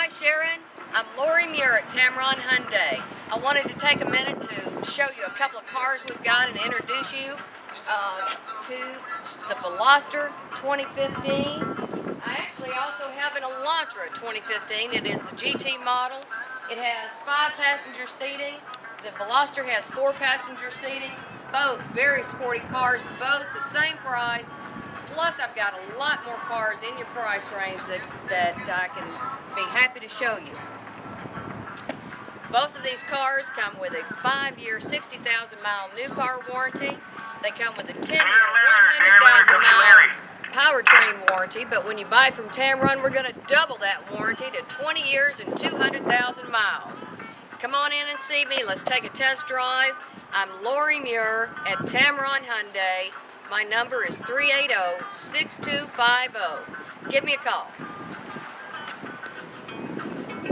Hi Sharon, I'm Lori Muir at Tameron Hyundai. I wanted to take a minute to show you a couple of cars we've got and introduce you to the Veloster 2015. I actually also have an Elantra 2015. It is the GT model. It has 5-passenger seating. The Veloster has 4-passenger seating. Both very sporty cars, both the same price. Plus, I've got a lot more cars in your price range that I can be happy to show you. Both of these cars come with a 5-year, 60,000-mile new car warranty. They come with a 10-year, 100,000-mile powertrain warranty, but when you buy from Tameron, we're going to double that warranty to 20 years and 200,000 miles. Come on in and see me. Let's take a test drive. I'm Lori Muir at Tameron Hyundai. My number is 380-6250. Give me a call.